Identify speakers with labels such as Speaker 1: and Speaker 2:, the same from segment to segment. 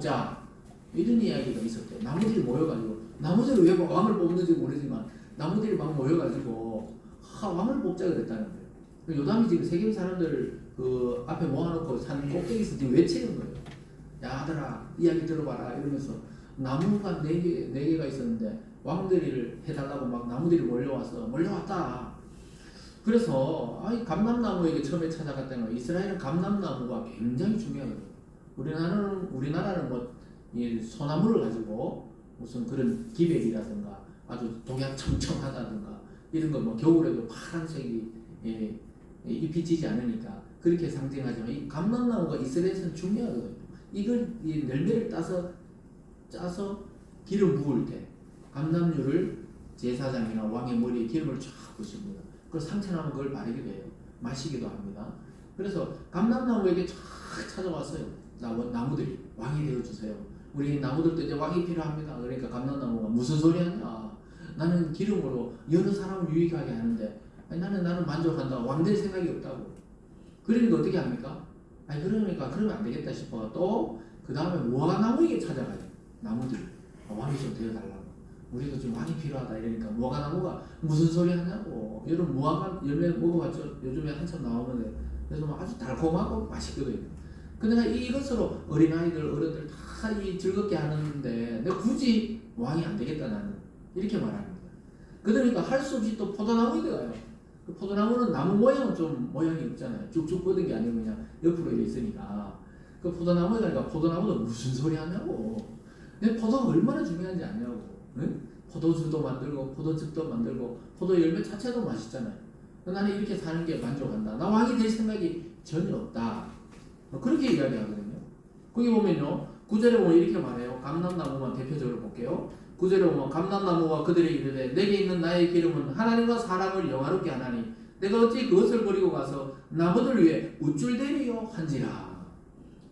Speaker 1: 뽑자 이런 이야기가 있었대요. 나무들이 모여가지고 나무들이 왜 왕을 뽑는지 모르지만 나무들이 막 모여가지고 왕을 뽑자 그랬다는 거예요. 요담이 지금 세겜 사람들 그 앞에 모아놓고 산 꼭대기에서 지금 외치는 거예요. 야 아들아 이야기 들어봐라 이러면서 나무가 네 개가 있었는데 왕들이를 해달라고 막 나무들이 몰려왔다. 그래서 감람나무에게 처음에 찾아갔다는 거예요. 이스라엘은 감람나무가 굉장히 중요하거든요. 우리나라는 뭐 소나무를 가지고 무슨 그런 기백이라든가 아주 독약 청청하다든가 이런 거 뭐 겨울에도 파란색이 잎이 지지 않으니까 그렇게 상징하지만 이 감람나무가 이스라엘에서는 중요하거든요. 이걸 이 열매를 짜서 기름 부을 때 감람류를 제사장이나 왕의 머리에 기름을 쫙 부습니다. 그래서 상처나면 그걸 바르기도 해요. 마시기도 합니다. 그래서 감람나무에게 쫙 찾아왔어요. 나무들이 왕이 되어주세요. 우리 나무들도 이제 왕이 필요합니다. 그러니까 감람나무가 무슨 소리 하냐. 나는 기름으로 여러 사람을 유익하게 하는데 나는 만족한다. 왕 될 생각이 없다고. 그러니까 어떻게 합니까? 그러니까 그러면 안 되겠다 싶어. 또 그 다음에 무화과나무에게 찾아가요. 나무들이 왕이 좀 되어달라고. 우리도 좀 왕이 필요하다 이러니까 무화과나무가 무슨 소리 하냐고. 여러분 무화과 열매 먹어봤죠? 요즘에 한참 나오는데 그래서 아주 달콤하고 맛있거든요. 근데 이것으로 어린아이들 어른들 다 이 즐겁게 하는데 내가 굳이 왕이 안 되겠다 나는 이렇게 말합니다. 그러니까 할 수 없이 또 포도나무에 가요. 그 포도나무는 나무 모양은 좀 모양이 없잖아요. 쭉쭉 뻗은 게 아니고 그냥 옆으로 돼 있으니까 그 포도나무에 가니까 포도나무도 무슨 소리 하냐고. 내 포도가 얼마나 중요한지 아냐고. 응? 포도주도 만들고 포도즙도 만들고 포도 열매 자체도 맛있잖아요. 나는 이렇게 사는 게 만족한다. 나 왕이 될 생각이 전혀 없다. 그렇게 이야기하거든요. 거기 보면요. 9절에 보면 이렇게 말해요. 감람나무만 대표적으로 볼게요. 9절에 보면 감람나무와 그들의 이르되 내게 있는 나의 기름은 하나님과 사람을 영화롭게 하나니 내가 어찌 그것을 버리고 가서 나무들 위해 우쭐대리요 한지라.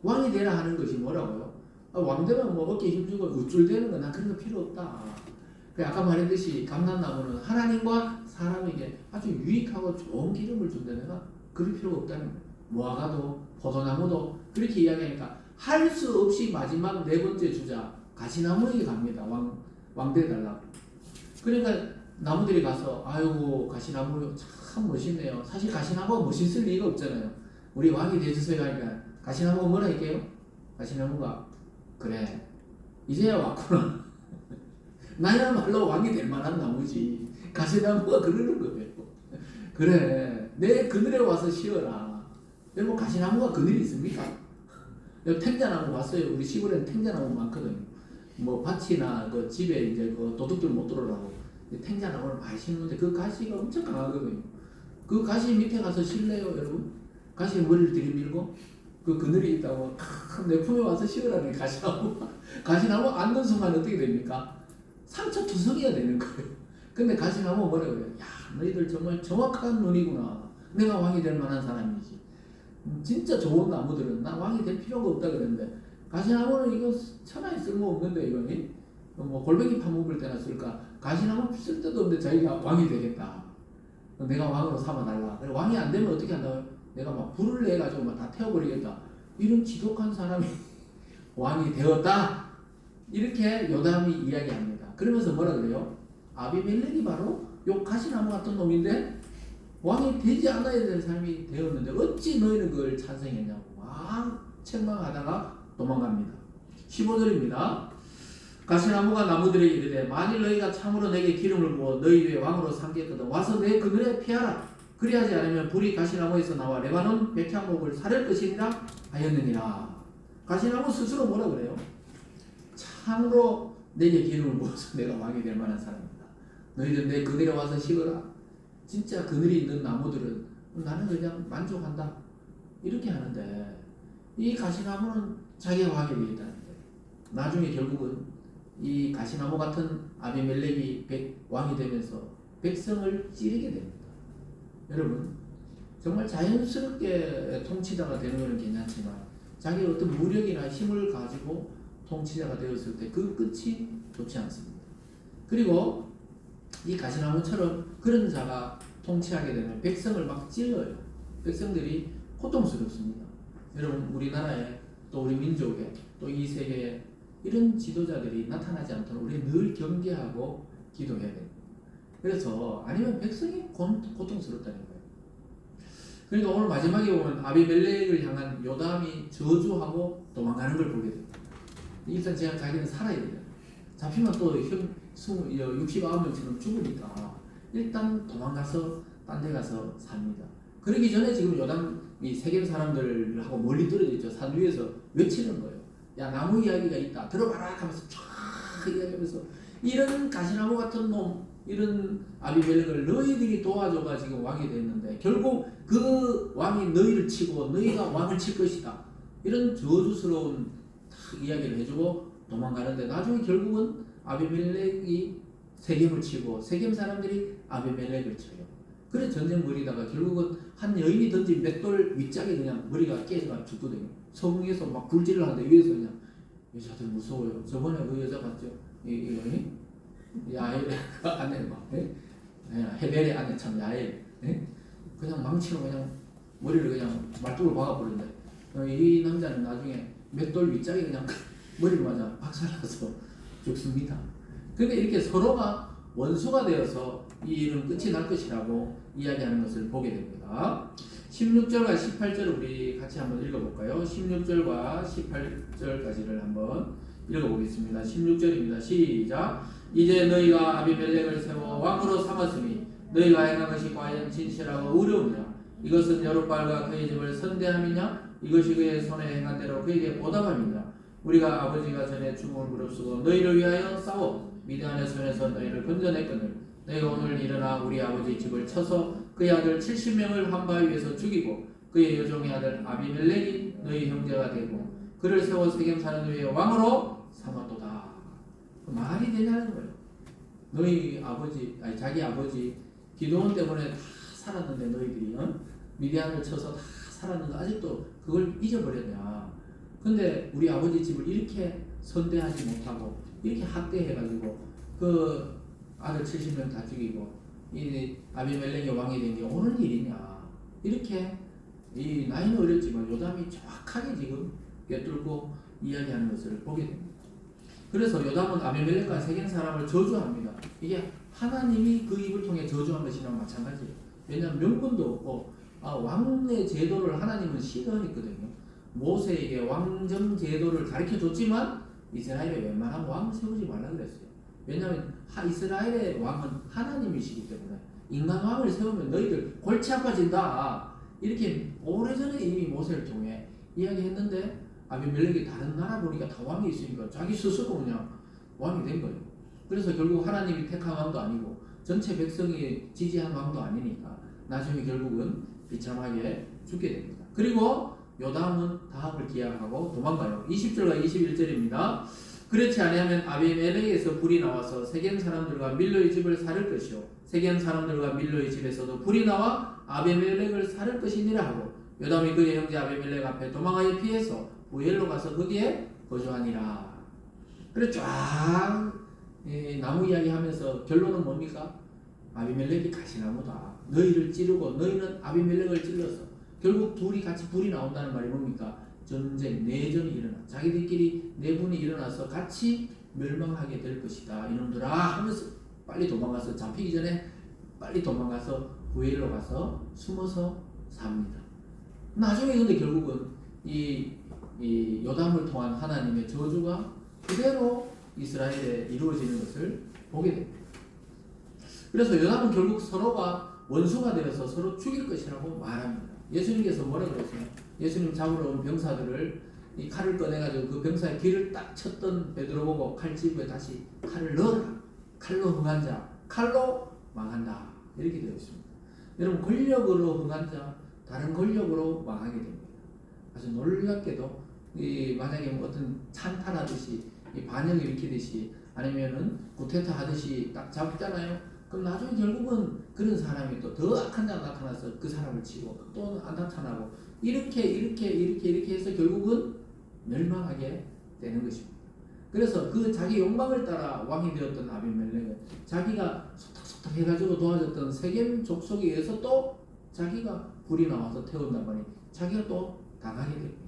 Speaker 1: 왕이 되라 하는 것이 뭐라고요? 왕되면 뭐 어깨 힘주고 우쭐대는 거 난 그런 거 필요 없다. 아까 말했듯이 감람나무는 하나님과 사람에게 아주 유익하고 좋은 기름을 준다. 내가 그럴 필요가 없다는 거예요. 무화과도 포도나무도 그렇게 이야기하니까 할 수 없이 마지막 네 번째 주자 가시나무에게 갑니다. 왕 되달라고. 그러니까 나무들이 가서 아이고 가시나무 참 멋있네요. 사실 가시나무가 멋있을 리가 없잖아요. 우리 왕이 되주세요 하니까 가시나무가 뭐라 할게요? 가시나무가 그래 이제야 왔구나. 나야말로 왕이 될 만한 나무지. 가시나무가 그러는 거예요. 그래 내 그늘에 와서 쉬어라. 여러분 가시나무가 그늘이 있습니까? 탱자나무 봤어요? 우리 시골에는 탱자나무 많거든요. 뭐 밭이나 그 집에 이제 그 도둑들 못 들어오라고 탱자나무를 많이 심는데 그 가시가 엄청 강하거든요. 그 가시 밑에 가서 쉴래요, 여러분? 가시에 머리를 들이밀고 그 그늘이 있다고 내 품에 와서 쉬으라는 가시나무 앉는 순간 어떻게 됩니까? 상처투성이가 되는 거예요. 근데 가시나무 뭐라 그래요? 야, 너희들 정말 정확한 눈이구나. 내가 왕이 될 만한 사람이지. 진짜 좋은 나무들은 나 왕이 될 필요가 없다 그랬는데 가시나무는 이거 천하에 쓸모없는데 이거니 뭐 골뱅이 파먹을 때나 쓸까. 가시나무 쓸데도 없는데 자기가 왕이 되겠다. 내가 왕으로 삼아달라. 왕이 안 되면 어떻게 한다고요? 내가 막 불을 내가지고 막 다 태워버리겠다. 이런 지독한 사람이 왕이 되었다. 이렇게 요담이 이야기합니다. 그러면서 뭐라 그래요? 아비멜렉이 바로 요 가시나무 같은 놈인데 왕이 되지 않아야 될 사람이 되었는데 어찌 너희는 그걸 찬성했냐고 막 책망하다가 도망갑니다. 15절입니다. 가시나무가 나무들에게 이르되 만일 너희가 참으로 내게 기름을 부어 너희 위에 왕으로 삼겠거든 와서 내 그늘에 피하라. 그리하지 않으면 불이 가시나무에서 나와 레바논 백향목을 사를 것이니라 하였느니라. 가시나무 스스로 뭐라 그래요? 참으로 내게 기름을 부어서 내가 왕이 될 만한 사람이다. 너희들 내 그늘에 와서 쉬어라. 진짜 그늘이 있는 나무들은 나는 그냥 만족한다. 이렇게 하는데 이 가시나무는 자기가 왕이 되겠다는 거예요. 나중에 결국은 이 가시나무 같은 아비멜렉이 왕이 되면서 백성을 찌르게 됩니다. 여러분 정말 자연스럽게 통치자가 되는 것은 괜찮지만 자기 어떤 무력이나 힘을 가지고 통치자가 되었을 때 그 끝이 좋지 않습니다. 그리고 이 가시나무처럼 그런 자가 통치하게 되면 백성을 막 찔러요. 백성들이 고통스럽습니다. 여러분 우리나라에 또 우리 민족에 또 이 세계에 이런 지도자들이 나타나지 않도록 우리 늘 경계하고 기도해야 됩니다. 그래서 아니면 백성이 고통스럽다는 거예요. 그러니까 오늘 마지막에 보면 아비멜렉을 향한 요담이 저주하고 도망가는 걸 보게 됩니다. 일단 제가 자기는 살아야 돼요. 잡히면 또 69명처럼 죽으니까 일단 도망가서 딴 데 가서 삽니다. 그러기 전에 지금 요담이 세겜 사람들하고 멀리 떨어져 있죠. 산 위에서 외치는 거예요. 야, 나무 이야기가 있다. 들어봐라 하면서 쫙 이야기하면서 이런 가시나무 같은 놈, 이런 아비멜렉을 너희들이 도와줘가 지금 왕이 됐는데 결국 그 왕이 너희를 치고 너희가 왕을 칠 것이다. 이런 저주스러운 이야기를 해주고 도망가는데 나중에 결국은 아비멜렉이 세겜을 치고 세겜 사람들이 아비멜렉을 쳐요. 그래 전쟁 벌이다가 결국은 한 여인이 던진 맷돌 윗짝에 그냥 머리가 깨져가 죽거든요. 서궁에서 막 굴질을 하는데 위에서 그냥 여자들 무서워요. 저번에 그 여자 봤죠? 야엘 아내 막 헤벨의 아내 참 야엘 그냥 망치로 그냥 머리를 그냥 말뚝을 박아버린다. 이 남자는 나중에 맷돌 윗짝에 그냥 머리를 맞아 박살나서 죽습니다. 근데 이렇게 서로가 원수가 되어서 이 일은 끝이 날 것이라고 이야기하는 것을 보게 됩니다. 16절과 18절을 우리 같이 한번 읽어볼까요? 16절과 18절까지를 한번 읽어보겠습니다. 16절입니다. 시작. 이제 너희가 아비멜렉을 세워 왕으로 삼았으니 너희가 행한 것이 과연 진실하고 의로우냐? 이것은 여룻발과 그의 집을 선대함이냐? 이것이 그의 손에 행한 대로 그에게 보답함이냐? 우리가 아버지가 전에 죽음을 무릅쓰고 너희를 위하여 싸워 미디안의 손에서 너희를 건져냈거늘 너희가 오늘 일어나 우리 아버지 집을 쳐서 그의 아들 70명을 한 바위에서 죽이고 그의 여종의 아들 아비멜렉이 너희 형제가 되고 그를 세워 세겜 사는 위에 왕으로 삼았도다. 말이 되냐는 거예요. 너희 아버지 자기 아버지 기드온 때문에 다 살았는데 너희들이 미디안을 쳐서 다 살았는데 아직도 그걸 잊어버렸냐. 근데 우리 아버지 집을 이렇게 선대하지 못하고 이렇게 학대해가지고 그 아들 70명 다 죽이고 이 아비멜렉이 왕이 된 게 오늘 일이냐. 이렇게 이 나이는 어렸지만 요담이 정확하게 지금 꿰뚫고 이야기하는 것을 보게 됩니다. 그래서 요담은 아비멜렉과 세겜 사람을 저주합니다. 이게 하나님이 그 입을 통해 저주한 것이랑 마찬가지예요. 왜냐하면 명분도 없고 왕의 제도를 하나님은 싫어했거든요. 모세에게 왕정 제도를 가르쳐줬지만 이스라엘에 웬만한 왕을 세우지 말라 그랬어요. 왜냐하면 이스라엘의 왕은 하나님이시기 때문에 인간 왕을 세우면 너희들 골치 아파진다. 이렇게 오래전에 이미 모세를 통해 이야기했는데 아비멜렉이 다른 나라 보니까 다 왕이 있으니까 자기 스스로 그냥 왕이 된 거예요. 그래서 결국 하나님이 택한 왕도 아니고 전체 백성이 지지한 왕도 아니니까 나중에 결국은 비참하게 죽게 됩니다. 그리고 요담은 다음을 기약하고 도망가요. 20절과 21절입니다. 그렇지 아니하면 아비멜렉에서 불이 나와서 세겜 사람들과 밀로의 집을 살을 것이요 세겜 사람들과 밀로의 집에서도 불이 나와 아비멜렉을 살을 것이니라 하고 요담이 그의 형제 아비멜렉 앞에 도망하여 피해서 부엘로 가서 거기에 거주하니라. 그래 쫙 나무 이야기하면서 결론은 뭡니까? 아비멜렉이 가시나무다. 너희를 찌르고 너희는 아비멜렉을 찔러서 결국 둘이 같이 불이 나온다는 말이 뭡니까? 전쟁, 내전이 일어나 자기들끼리 내분이 일어나서 같이 멸망하게 될 것이다. 이놈들아 하면서 빨리 도망가서 잡히기 전에 빨리 도망가서 부엘로 가서 숨어서 삽니다. 나중에 근데 결국은 이 요담을 통한 하나님의 저주가 그대로 이스라엘에 이루어지는 것을 보게 됩니다. 그래서 요담은 결국 서로가 원수가 되어서 서로 죽일 것이라고 말합니다. 예수님께서 뭐라 그랬어요? 예수님 잡으러 온 병사들을 이 칼을 꺼내가지고 그 병사의 귀를 딱 쳤던 베드로 보고 칼집에 다시 칼을 넣어라. 칼로 흥한 자 칼로 망한다. 이렇게 되어 있습니다. 여러분 권력으로 흥한 자 다른 권력으로 망하게 됩니다. 아주 놀랍게도 만약에 뭐 어떤 찬탈하듯이 반역을 일으키듯이 아니면은 구테타 하듯이 딱 잡잖아요. 그럼 나중에 결국은 그런 사람이 또 더 악한 자가 나타나서 그 사람을 치고 또 안 나타나고 이렇게 해서 결국은 멸망하게 되는 것입니다. 그래서 그 자기 욕망을 따라 왕이 되었던 아비멜렉은 자기가 속닥속닥 해가지고 도와줬던 세겜 족속에 의해서 또 자기가 불이 나와서 태운단 말이에요. 자기가 또 당하게 됩니다.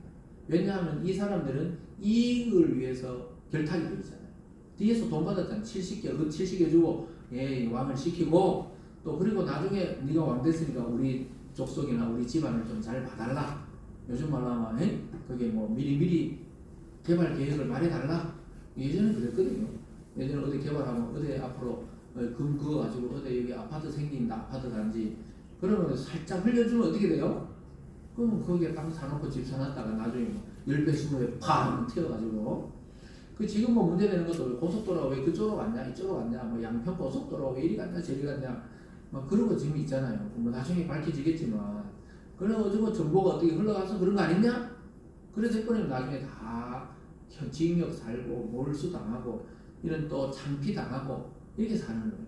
Speaker 1: 왜냐하면 이 사람들은 이익을 위해서 결탁이 되어 있잖아요. 뒤에서 돈 받았잖아요. 70개, 70개 주고 왕을 시키고 또 그리고 나중에 네가 왕 됐으니까 우리 족속이나 우리 집안을 좀 잘 봐달라. 요즘 말로 하면 그게 뭐 미리미리 개발 계획을 말해달라. 예전에 그랬거든요. 예전에 어디 개발하면 어디 앞으로 금 그어가지고 어디 여기 아파트 생긴다, 아파트 단지. 그러면 살짝 흘려주면 어떻게 돼요? 그럼 거기에 땅 사놓고 집 사놨다가 나중에 10배, 20배 팡 튀어가지고. 그 지금 뭐 문제되는 것도 고속도로가 왜 그쪽으로 갔냐, 이쪽으로 갔냐, 뭐 양평 고속도로가 왜 이리 갔냐, 저리 갔냐, 막 그런 거 지금 있잖아요. 뭐 나중에 밝혀지겠지만. 그래가지고 정보가 어떻게 흘러가서 그런 거 아니냐? 그래서 해버리면 나중에 다 징역 살고 몰수 당하고 이런 또 창피 당하고 이렇게 사는 거예요.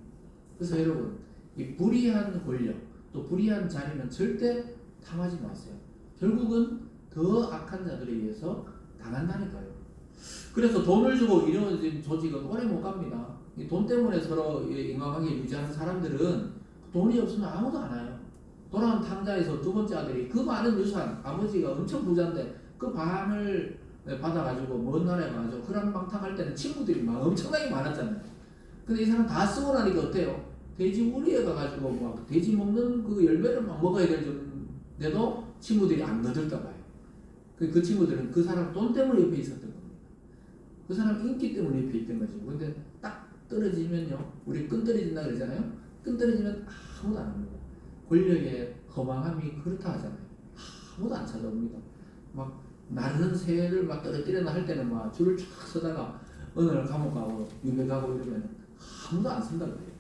Speaker 1: 그래서 여러분 이 불의한 권력 또 불의한 자리는 절대 탐하지 마세요. 결국은 더 악한 자들에 의해서 당한다니까요. 그래서 돈을 주고 이런 조직은 오래 못 갑니다. 이 돈 때문에 서로 인간관계 유지하는 사람들은 돈이 없으면 아무도 안 와요. 돌아온 탕자에서 두 번째 아들이 그 많은 유산, 아버지가 엄청 부자인데 그 반을 받아가지고 먼 나라에 가가지고 그랑방탕할 때는 친구들이 막 엄청나게 많았잖아요. 근데 이 사람 다 쓰고 나니까 어때요? 돼지 우리에 가가지고 막 돼지 먹는 그 열매를 막 먹어야 될 정도인데도 친구들이 안 거들까 봐요. 그 친구들은 그 사람 돈 때문에 옆에 있었던 겁니다. 그 사람 인기 때문에 옆에 있던 거죠. 근데 딱 떨어지면요, 우리 끈 떨어진다 그러잖아요. 끈 떨어지면 아무도 안 옵니다. 권력의 허망함이 그렇다 하잖아요. 아무도 안 찾아옵니다. 막 나르는 새를 막 떨어뜨려나 할 때는 막 줄을 쫙 서다가 어느 날 감옥 가고 유배 가고 이러면 아무도 안 쓴다고 해요.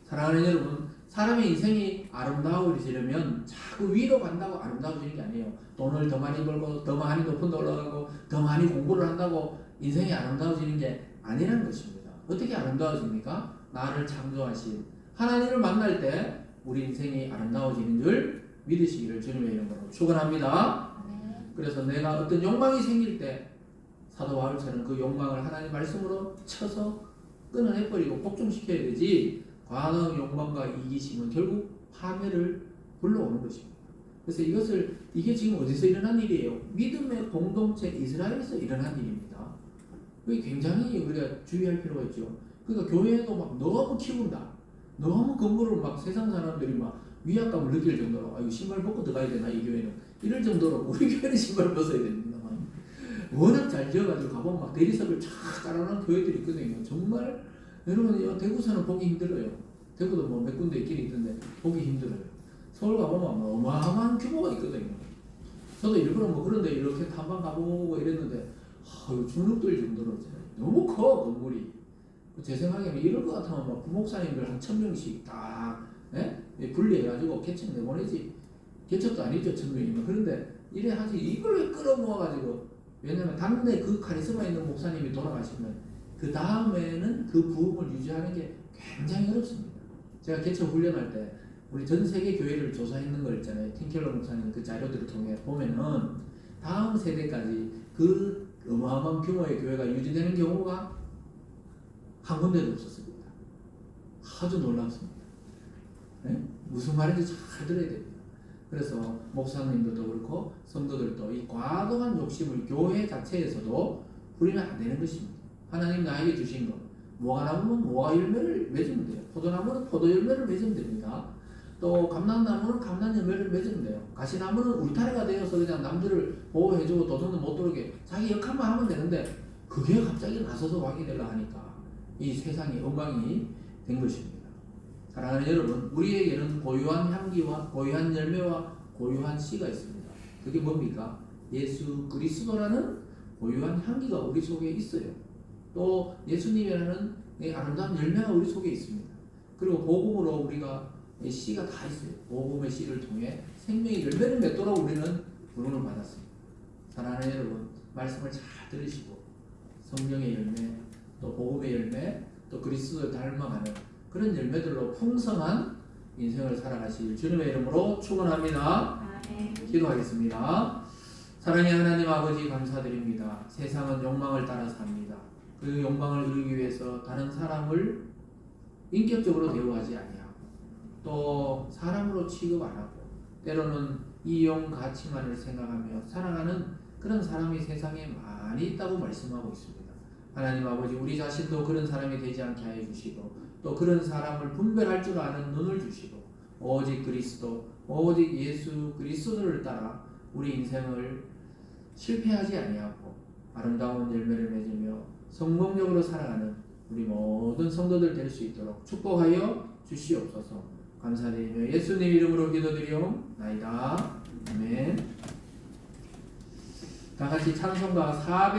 Speaker 1: 사랑하는 여러분, 사람의 인생이 아름다워지려면 자꾸 위로 간다고 아름다워지는 게 아니에요. 돈을 더 많이 벌고 더 많이 높은 데 올라가고 더 많이 공부를 한다고 인생이 아름다워지는 게 아니라는 것입니다. 어떻게 아름다워집니까? 나를 창조하신 하나님을 만날 때 우리 인생이 아름다워지는 줄 믿으시기를 주님의 이름으로 축원합니다. 그래서 내가 어떤 욕망이 생길 때 사도 바울처럼 그 욕망을 하나님 말씀으로 쳐서 끊어내버리고 복종시켜야 되지, 과한 욕망과 이기심은 결국 파멸을 불러오는 것입니다. 그래서 이게 지금 어디서 일어난 일이에요? 믿음의 공동체 이스라엘에서 일어난 일입니다. 그게 굉장히 우리가 주의할 필요가 있죠. 그러니까 교회도 막 너무 키운다. 너무 건물을 막 세상 사람들이 막 위압감을 느낄 정도로 이거 신발 벗고 들어가야 되나 이 교회는 이럴 정도로 우리 교회는 신발 벗어야 됩니다. 워낙 잘 지어가지고 가보면 막 대리석을 쫙 깔아놓은 교회들이 있거든요. 정말 여러분 대구서는 보기 힘들어요. 대구도 뭐 몇 군데 있긴 있던데 보기 힘들어요. 서울 가보면 어마어마한 규모가 있거든요. 저도 일부러 뭐 그런데 이렇게 탐방 가보고 이랬는데 주눅들 정도로 너무 커 건물이. 제 생각에는 이럴 것 같으면 막 부목사님들 한 1000명씩 딱 분리해가지고 개척 내보내지. 개척도 아니죠 1000명이면. 그런데 이래 하지 이걸 왜 끌어모아가지고. 왜냐면 당내 그 카리스마 있는 목사님이 돌아가시면 그 다음에는 그 부흥을 유지하는 게 굉장히 어렵습니다. 제가 개척 훈련할 때 우리 전 세계 교회를 조사했는 거 있잖아요. 팀켈러 목사님 그 자료들을 통해 보면은 다음 세대까지 그 어마어마한 규모의 교회가 유지되는 경우가 한 군데도 없었습니다. 아주 놀랍습니다. 네? 무슨 말인지 잘 들어야 됩니다. 그래서 목사님들도 그렇고 성도들도 이 과도한 욕심을 교회 자체에서도 부리면 안 되는 것입니다. 하나님 나에게 주신 것, 무화과나무는 무화과 열매를 맺으면 돼요. 포도나무는 포도 열매를 맺으면 됩니다. 또 감람나무는 감람 열매를 맺으면 돼요. 가시나무는 울타리가 되어서 그냥 남들을 보호해주고 도둑도 못 들어오게 자기 역할만 하면 되는데 그게 갑자기 나서서 왕이 되려 하니까 이 세상이 엉망이 된 것입니다. 사랑하는 여러분, 우리에게는 고유한 향기와 고유한 열매와 고유한 씨가 있습니다. 그게 뭡니까? 예수 그리스도라는 고유한 향기가 우리 속에 있어요. 또 예수님이라는 아름다운 열매가 우리 속에 있습니다. 그리고 복음으로 우리가 씨가 다 있어요. 복음의 씨를 통해 생명의 열매를 맺도록 우리는 부름을 받았습니다. 사랑하는 여러분, 말씀을 잘 들으시고 성령의 열매, 또 복음의 열매, 또 그리스도를 닮아가는 그런 열매들로 풍성한 인생을 살아가실 주님의 이름으로 축원합니다. 기도하겠습니다. 사랑의 하나님 아버지 감사드립니다. 세상은 욕망을 따라 삽니다. 그 욕망을 이루기 위해서 다른 사람을 인격적으로 대우하지 아니하고 또 사람으로 취급 안 하고 때로는 이용 가치만을 생각하며 살아가는 그런 사람이 세상에 많이 있다고 말씀하고 있습니다. 하나님 아버지, 우리 자신도 그런 사람이 되지 않게 하여 주시고, 또 그런 사람을 분별할 줄 아는 눈을 주시고, 오직 그리스도, 오직 예수 그리스도를 따라 우리 인생을 실패하지 아니하고 아름다운 열매를 맺으며 성공적으로 살아가는 우리 모든 성도들 될 수 있도록 축복하여 주시옵소서. 감사드리며 예수님 이름으로 기도드리옵나이다. 아멘. 다 같이 찬송가 400